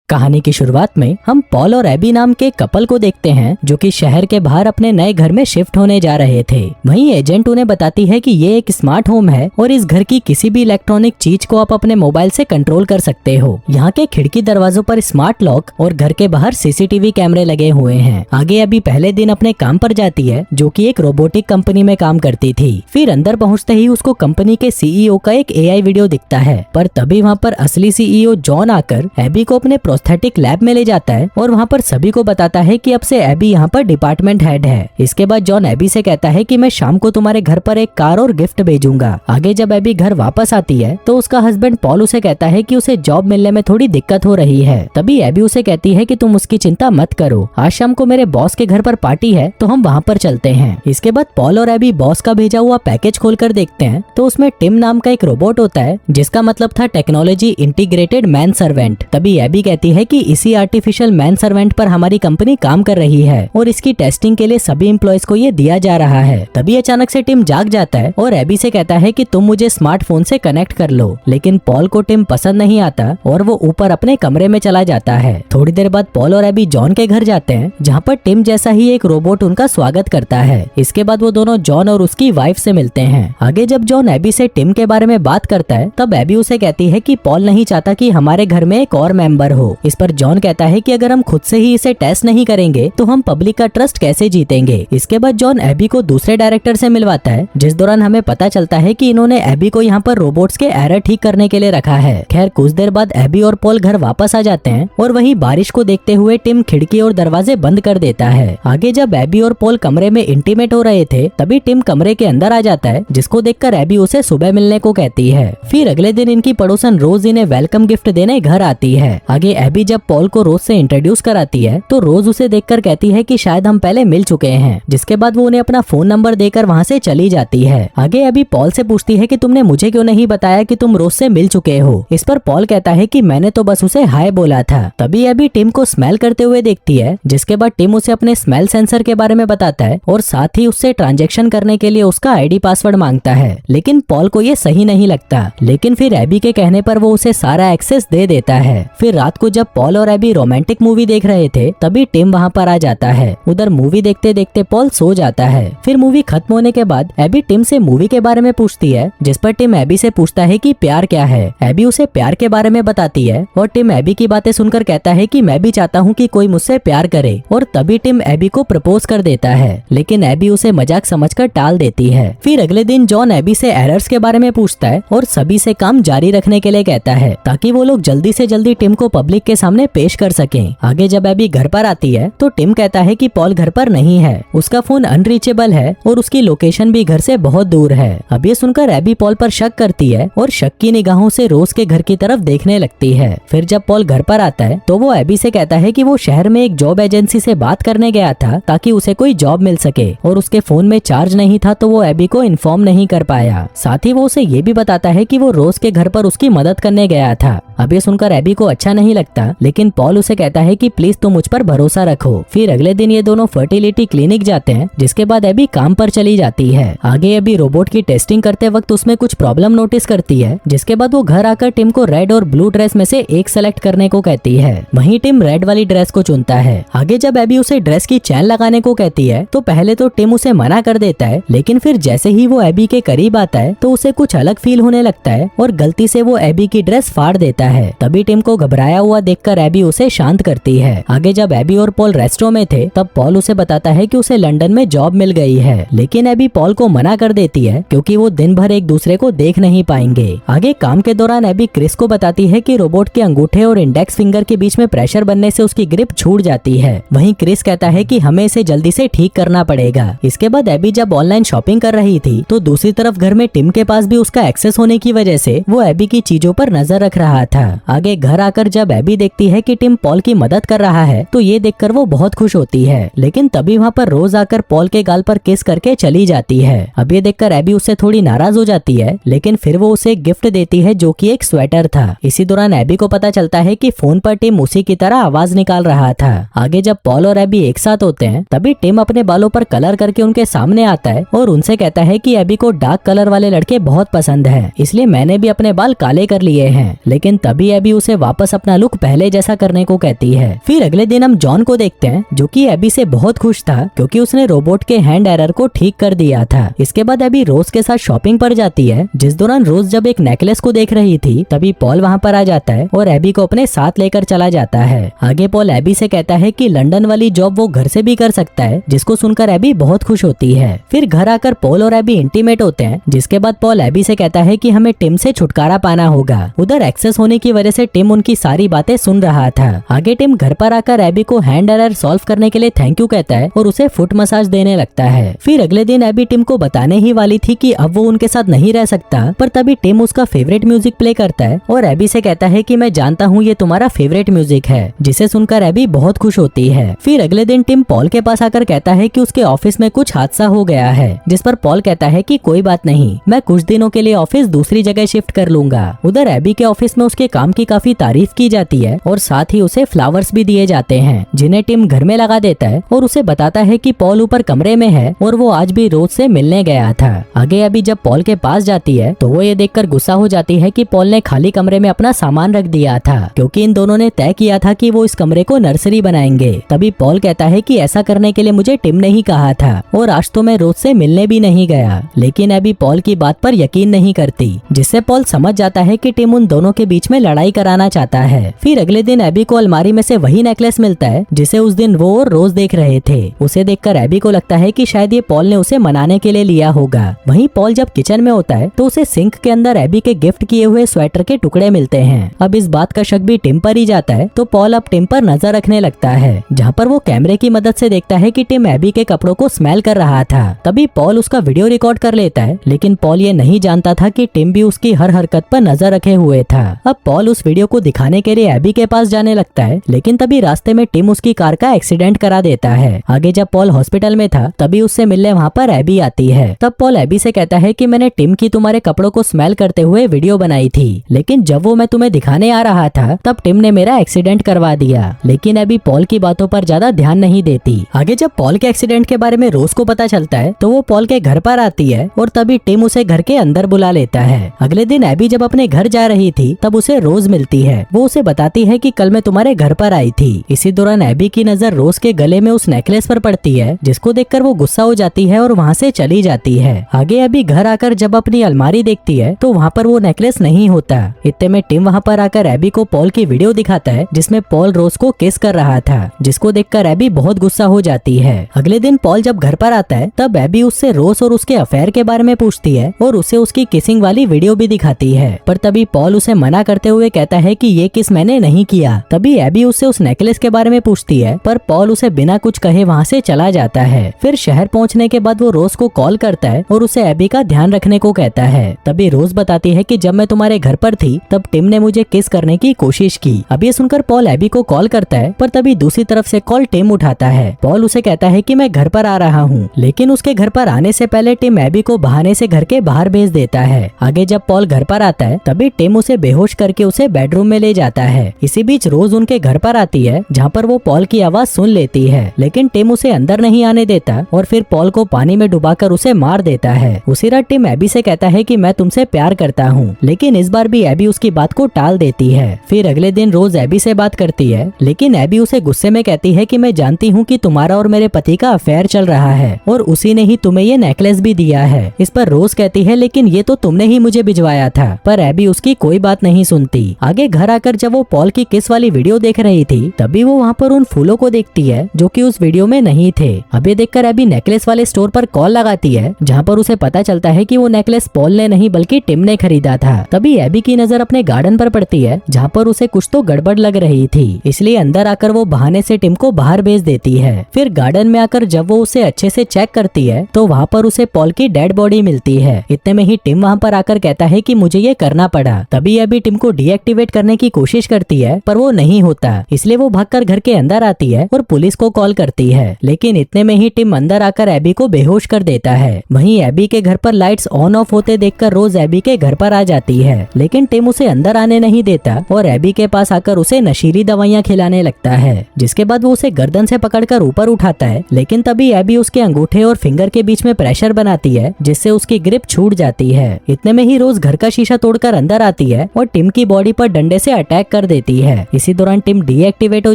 कहानी की शुरुआत में हम पॉल और एबी नाम के कपल को देखते हैं जो कि शहर के बाहर अपने नए घर में शिफ्ट होने जा रहे थे। वहीं एजेंट उन्हें बताती है कि ये एक स्मार्ट होम है और इस घर की किसी भी इलेक्ट्रॉनिक चीज को आप अपने मोबाइल से कंट्रोल कर सकते हो। यहाँ के खिड़की दरवाजों पर स्मार्ट लॉक और घर के बाहर सीसीटीवी कैमरे लगे हुए हैं। आगे अभी पहले दिन अपने काम पर जाती है जो कि एक रोबोटिक कंपनी में काम करती थी। फिर अंदर पहुँचते ही उसको कंपनी के सीईओ का एक एआई वीडियो दिखता है, पर तभी वहाँ पर असली सीईओ जॉन आकर एबी को अपने प्रोस्थेटिक लैब में ले जाता है और वहाँ पर सभी को बताता है कि अब से एबी यहाँ पर डिपार्टमेंट हेड है। इसके बाद जॉन एबी से कहता है कि मैं शाम को तुम्हारे घर पर एक कार और गिफ्ट भेजूंगा। आगे जब एबी घर वापस आती है तो उसका हस्बैंड पॉल उसे कहता है कि उसे जॉब मिलने में थोड़ी दिक्कत हो रही है। तभी एबी उसे कहती है कि तुम उसकी चिंता मत करो, आज शाम को मेरे बॉस के घर पर पार्टी है तो हम वहाँ पर चलते हैं। इसके बाद पॉल और एबी बॉस का भेजा हुआ पैकेज खोलकर देखते हैं तो उसमें टिम नाम का एक रोबोट होता है जिसका मतलब था टेक्नोलॉजी इंटीग्रेटेड मैन सर्वेंट। तभी एबी कहती है कि इसी आर्टिफिशियल मैन सर्वेंट पर हमारी कंपनी काम कर रही है और इसकी टेस्टिंग के लिए सभी एम्प्लॉयज को ये दिया जा रहा है। तभी अचानक से टिम जाग जाता है और एबी से कहता है कि तुम मुझे स्मार्टफोन से कनेक्ट कर लो, लेकिन पॉल को टिम पसंद नहीं आता और वो ऊपर अपने कमरे में चला जाता है। थोड़ी देर बाद पॉल और एबी जॉन के घर जाते हैं जहाँ पर टिम जैसा ही एक रोबोट उनका स्वागत करता है। इसके बाद वो दोनों जॉन और उसकी वाइफ से मिलते हैं। आगे जब जॉन एबी से टिम के बारे में बात करता है तब एबी उसे कहती है कि पॉल नहीं चाहता कि हमारे घर में एक और मेंबर हो। इस पर जॉन कहता है कि अगर हम खुद से ही इसे टेस्ट नहीं करेंगे तो हम पब्लिक का ट्रस्ट कैसे जीतेंगे। इसके बाद जॉन एबी को दूसरे डायरेक्टर से मिलवाता है जिस दौरान हमें पता चलता है कि इन्होंने एबी को यहाँ पर रोबोट्स के एरर ठीक करने के लिए रखा है। खैर कुछ देर बाद एबी और पॉल घर वापस आ जाते हैं और वहीं बारिश को देखते हुए टिम खिड़की और दरवाजे बंद कर देता है। आगे जब एबी और पॉल कमरे में इंटीमेट हो रहे थे तभी टिम कमरे के अंदर आ जाता है जिसको देखकर एबी उसे सुबह मिलने को कहती है। फिर अगले दिन इनकी पड़ोसन रोज इन्हें वेलकम गिफ्ट देने घर आती है। आगे एबी जब पॉल को रोज से इंट्रोड्यूस कराती है तो रोज उसे देखकर कहती है कि शायद हम पहले मिल चुके हैं, जिसके बाद वो उन्हें अपना फोन नंबर देकर वहाँ से चली जाती है। आगे एबी पॉल से पूछती है कि तुमने मुझे क्यों नहीं बताया कि तुम रोज से मिल चुके हो। इस पर पॉल कहता है कि मैंने तो बस उसे हाय बोला था। तभी एबी टिम को स्मेल करते हुए देखती है जिसके बाद टिम उसे अपने स्मेल सेंसर के बारे में बताता है और साथ ही उससे ट्रांजेक्शन करने के लिए उसका आईडी पासवर्ड मांगता है, लेकिन पॉल को ये सही नहीं लगता। लेकिन फिर एबी के कहने पर वो उसे सारा एक्सेस दे देता है। फिर रात को जब पॉल और एबी रोमांटिक मूवी देख रहे थे तभी टिम वहाँ पर आ जाता है। उधर मूवी देखते देखते पॉल सो जाता है। फिर मूवी खत्म होने के बाद एबी टिम से मूवी के बारे में पूछती है जिस पर टिम एबी से पूछता है कि प्यार क्या है। एबी उसे प्यार के बारे में बताती है और टिम एबी की बातें सुनकर कहता है कि मैं भी चाहता हूँ कि कोई मुझसे प्यार करे और तभी टिम एबी को प्रपोज कर देता है, लेकिन एबी उसे मजाक समझकर टाल देती है। फिर अगले दिन जॉन एबी से एरर्स के बारे में पूछता है और सभी से काम जारी रखने के लिए कहता है ताकि वो लोग जल्दी से जल्दी टिम को पब्लिक के सामने पेश कर सकें। आगे जब एबी घर पर आती है तो टिम कहता है कि पॉल घर पर नहीं है, उसका फोन अनरीचेबल है और उसकी लोकेशन भी घर से बहुत दूर है। अब ये सुनकर एबी पॉल पर शक करती है और शक की निगाहों से रोज के घर की तरफ देखने लगती है। फिर जब पॉल घर पर आता है तो वो एबी से कहता है कि वो शहर में एक जॉब एजेंसी से बात करने गया था ताकि उसे कोई जॉब मिल सके और उसके फोन में चार्ज नहीं था तो वो एबी को इन्फॉर्म नहीं कर पाया। साथ ही वो उसे ये भी बताता है कि वो रोज के घर पर उसकी मदद करने गया था। अब ये सुनकर एबी को अच्छा नहीं लगता, लेकिन पॉल उसे कहता है कि प्लीज तुम मुझ पर भरोसा रखो। फिर अगले दिन ये दोनों फर्टिलिटी क्लिनिक जाते हैं जिसके बाद एबी काम पर चली जाती है। आगे एबी रोबोट की टेस्टिंग करते वक्त उसमें कुछ प्रॉब्लम नोटिस करती है जिसके बाद वो घर आकर टिम को रेड और ब्लू ड्रेस में से एक सेलेक्ट करने को कहती है। वहीं टिम रेड वाली ड्रेस को चुनता है। आगे जब एबी उसे ड्रेस की चैन लगाने को कहती है तो पहले तो टिम उसे मना कर देता है, लेकिन फिर जैसे ही वो एबी के करीब आता है तो उसे कुछ अलग फील होने लगता है और गलती से वो एबी की ड्रेस फाड़ देता है। तभी टिम को घबराया हुआ देखकर एबी उसे शांत करती है। आगे जब एबी और पॉल रेस्टोरेंट में थे तब पॉल उसे बताता है कि उसे लंदन में जॉब मिल गई है, लेकिन एबी पॉल को मना कर देती है क्योंकि वो दिन भर एक दूसरे को देख नहीं पाएंगे। आगे काम के दौरान एबी क्रिस को बताती है कि रोबोट के अंगूठे और इंडेक्स फिंगर के बीच में प्रेशर बनने से उसकी ग्रिप छूट जाती है। वहीं क्रिस कहता है कि हमें इसे जल्दी से ठीक करना पड़ेगा। इसके बाद एबी जब ऑनलाइन शॉपिंग कर रही थी तो दूसरी तरफ घर में टिम के पास भी उसका एक्सेस होने की वजह से वो एबी की चीजों पर नजर रख रहा था। आगे घर आकर जब एबी देखती है कि टिम पॉल की मदद कर रहा है तो ये देखकर वो बहुत खुश होती है, लेकिन तभी वहाँ पर रोज आकर पॉल के गाल पर किस करके चली जाती है। अब ये देखकर एबी उससे थोड़ी नाराज हो जाती है, लेकिन फिर वो उसे गिफ्ट देती है जो कि एक स्वेटर था। इसी दौरान एबी को पता चलता है कि फोन पर टिम उसी की तरह आवाज निकाल रहा था। आगे जब पॉल और एबी एक साथ होते हैं तभी टिम अपने बालों पर कलर करके उनके सामने आता है और उनसे कहता है कि एबी को डार्क कलर वाले लड़के बहुत पसंद है, इसलिए मैंने भी अपने बाल काले कर लिए हैं। लेकिन तभी एबी उसे वापस अपना लुक लुक पहले जैसा करने को कहती है। फिर अगले दिन हम जॉन को देखते हैं जो कि एबी से बहुत खुश था क्योंकि उसने रोबोट के हैंड एरर को ठीक कर दिया था। इसके बाद एबी रोज के साथ शॉपिंग पर जाती है। जिस दौरान रोज जब एक नेकलेस को देख रही थी तभी पॉल वहाँ पर आ जाता है और एबी को अपने साथ लेकर चला जाता है। आगे पॉल एबी से कहता है कि लंदन वाली जॉब वो घर से भी कर सकता है, जिसको सुनकर एबी बहुत खुश होती है। फिर घर आकर पॉल और एबी इंटीमेट होते हैं, जिसके बाद पॉल एबी से कहता है कि हमें टिम से छुटकारा पाना होगा। उधर एक्सेस होने की वजह से टिम उनकी सारी बातें सुन रहा था। आगे टिम घर पर आकर एबी को हैंड एरर सॉल्व करने के लिए थैंक यू कहता है और उसे फुट मसाज देने लगता है। फिर अगले दिन एबी टिम को बताने ही वाली थी कि अब वो उनके साथ नहीं रह सकता, पर तभी टिम उसका फेवरेट म्यूजिक प्ले करता है और एबी से कहता है कि मैं जानता हूँ ये तुम्हारा फेवरेट म्यूजिक है, जिसे सुनकर एबी बहुत खुश होती है। फिर अगले दिन टिम पॉल के पास आकर कहता है कि उसके ऑफिस में कुछ हादसा हो गया है, जिस पर पॉल कहता है कि कोई बात नहीं, मैं कुछ दिनों के लिए ऑफिस दूसरी जगह शिफ्ट कर लूंगा। उधर एबी के ऑफिस में उसके काम की काफी तारीफ की जाती है और साथ ही उसे फ्लावर्स भी दिए जाते हैं, जिन्हें टिम घर में लगा देता है और उसे बताता है कि पॉल ऊपर कमरे में है और वो आज भी रोज से मिलने गया था। आगे अभी जब पॉल के पास जाती है तो वो ये देखकर गुस्सा हो जाती है कि पॉल ने खाली कमरे में अपना सामान रख दिया था, क्योंकि इन दोनों ने तय किया था कि वो इस कमरे को नर्सरी बनाएंगे। तभी पॉल कहता है कि ऐसा करने के लिए मुझे टिम ने ही कहा था और आज तो मैं रोज से मिलने भी नहीं गया। लेकिन अभी पॉल की बात पर यकीन नहीं करती, जिससे पॉल समझ जाता है कि टिम उन दोनों के बीच में लड़ाई कराना चाहता है। फिर अगले दिन एबी को अलमारी में से वही नेकलेस मिलता है जिसे उस दिन वो और रोज देख रहे थे। उसे देखकर एबी को लगता है कि शायद ये पॉल ने उसे मनाने के लिए लिया होगा। वहीं पॉल जब किचन में होता है तो उसे सिंक के अंदर एबी के गिफ्ट किए हुए स्वेटर के टुकड़े मिलते हैं। अब इस बात का शक भी टिम पर ही जाता है, तो पॉल अब टिम पर नजर रखने लगता है, जहाँ पर वो कैमरे की मदद से देखता है कि टिम एबी के कपड़ों को स्मेल कर रहा था। तभी पॉल उसका वीडियो रिकॉर्ड कर लेता है, लेकिन पॉल ये नहीं जानता था कि टिम भी उसकी हर हरकत पर नजर रखे हुए था। अब पॉल उस वीडियो को दिखाने के लिए एबी के पास जाने लगता है, लेकिन तभी रास्ते में टिम उसकी कार का एक्सीडेंट करा देता है। आगे जब पॉल हॉस्पिटल में था तभी उससे मिलने वहाँ पर एबी आती है। तब पॉल एबी से कहता है कि मैंने टिम की तुम्हारे कपड़ों को स्मेल करते हुए वीडियो बनाई थी, लेकिन जब वो मैं तुम्हें दिखाने आ रहा था तब टिम ने मेरा एक्सीडेंट करवा दिया। लेकिन एबी पॉल की बातों पर ज्यादा ध्यान नहीं देती। आगे जब पॉल के एक्सीडेंट के बारे में रोज को पता चलता है तो वो पॉल के घर पर आती है और तभी टिम उसे घर के अंदर बुला लेता है। अगले दिन एबी जब अपने घर जा रही थी तब उसे रोज मिलती है। वो उसे बताती है कि कल मैं तुम्हारे घर पर आई थी। इसी दौरान एबी की नजर रोज के गले में उस नेकलेस पर पड़ती है, जिसको देखकर वो गुस्सा हो जाती है और वहाँ से चली जाती है। आगे एबी घर आकर जब अपनी अलमारी देखती है तो वहाँ पर वो नेकलेस नहीं होता। इतने में टिम वहाँ पर आकर एबी को पॉल की वीडियो दिखाता है जिसमें पॉल रोज को किस कर रहा था, जिसको देखकर एबी बहुत गुस्सा हो जाती है। अगले दिन पॉल जब घर पर आता है तब एबी उससे रोज और उसके अफेयर के बारे में पूछती है और उसे उसकी किसिंग वाली वीडियो भी दिखाती है, पर तभी पॉल उसे मना करते हुए कहता है कि ये किस मैंने नहीं किया। तभी एबी उससे उस नेकलेस के बारे में पूछती है, पर पॉल उसे बिना कुछ कहे वहाँ से चला जाता है। फिर शहर पहुँचने के बाद वो रोज को कॉल करता है और उसे एबी का ध्यान रखने को कहता है। तभी रोज बताती है कि जब मैं तुम्हारे घर पर थी तब टिम ने मुझे किस करने की कोशिश की। अब ये सुनकर पॉल एबी को कॉल करता है, पर तभी दूसरी तरफ से कॉल टिम उठाता है। पॉल उसे कहता है कि मैं घर पर आ रहा हूँ, लेकिन उसके घर पर आने से पहले टिम एबी को बहाने से घर के बाहर भेज देता है। आगे जब पॉल घर पर आता है तभी टिम उसे बेहोश करके उसे बेडरूम में ले जाता है। इसी बीच रोज उनके घर पर आती है, जहाँ पर वो पॉल की आवाज सुन लेती है, लेकिन टिम उसे अंदर नहीं आने देता और फिर पॉल को पानी में डुबाकर उसे मार देता है। उसी रात टिम एबी से कहता है कि मैं तुमसे प्यार करता हूँ, लेकिन इस बार भी एबी उसकी बात को टाल देती है। फिर अगले दिन रोज एबी से बात करती है, लेकिन एबी उसे गुस्से में कहती है कि मैं जानती हूँ कि तुम्हारा और मेरे पति का अफेयर चल रहा है और उसी ने ही तुम्हें ये नेकलेस भी दिया है। इस पर रोज कहती है लेकिन ये तो तुमने ही मुझे भिजवाया था, पर एबी उसकी कोई बात नहीं सुनती। आगे घर आकर जब वो पॉल की किस वाली वीडियो देख रही थी तभी वो वहाँ पर उन फूलों को देखती है जो कि उस वीडियो में नहीं थे। अब ये देखकर एबी नेकलेस वाले स्टोर पर कॉल लगाती है, जहाँ पर उसे पता चलता है कि वो नेकलेस पॉल ने नहीं बल्कि टिम ने खरीदा था। तभी एबी की नजर अपने गार्डन पर पड़ती है, जहाँ पर उसे कुछ तो गड़बड़ लग रही थी, इसलिए अंदर आकर वो बहाने से टिम को बाहर भेज देती है। फिर गार्डन में आकर जब वो उसे अच्छे से चेक करती है तो वहाँ पर उसे पॉल की डेड बॉडी मिलती है। इतने में ही टिम वहाँ पर आकर कहता है कि मुझे ये करना पड़ा। तभी एबी टिम को डीएक्टिवेट करने की कोशिश करती है, पर वो नहीं होता, इसलिए वो भागकर घर के अंदर आती है और पुलिस को कॉल करती है। लेकिन इतने में ही टिम अंदर आकर एबी को बेहोश कर देता है। वहीं एबी के घर पर लाइट्स ऑन ऑफ होते देखकर रोज एबी के घर पर आ जाती है, लेकिन टिम उसे अंदर आने नहीं देता और एबी के पास आकर उसे नशीली दवाइयाँ खिलाने लगता है, जिसके बाद वो उसे गर्दन से पकड़कर ऊपर उठाता है। लेकिन तभी एबी उसके अंगूठे और फिंगर के बीच में प्रेशर बनाती है, जिससे उसकी ग्रिप छूट जाती है। इतने में ही रोज घर का शीशा तोड़कर अंदर आती है और टिम की बॉडी पर डंडे से अटैक कर कर देती है। इसी दौरान टिम डीएक्टिवेट हो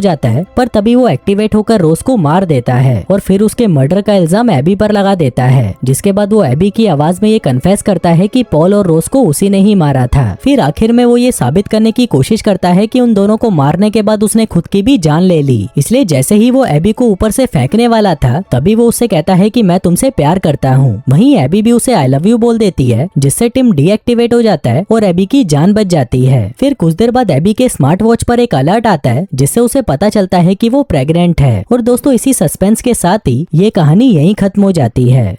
जाता है, पर तभी वो एक्टिवेट होकर रोज को मार देता है और फिर उसके मर्डर का इल्जाम एबी पर लगा देता है। जिसके बाद वो एबी की आवाज में ये कन्फेस करता है कि पॉल और रोज को उसी ने ही मारा था। फिर आखिर में वो ये साबित करने की कोशिश करता है कि उन दोनों को मारने के बाद उसने खुद की भी जान ले ली। इसलिए जैसे ही वो एबी को ऊपर से फेंकने वाला था, तभी वो उससे कहता है कि मैं तुमसे प्यार करता हूँ। वहीं एबी भी उसे आई लव यू बोल देती है, जिससे टिम डीएक्टिवेट हो जाता है और एबी की जान बच जाती है। फिर कुछ देर बाद एबी के स्मार्ट वॉच पर एक अलर्ट आता है, जिससे उसे पता चलता है कि वो प्रेग्नेंट है। और दोस्तों, इसी सस्पेंस के साथ ही ये कहानी यहीं खत्म हो जाती है।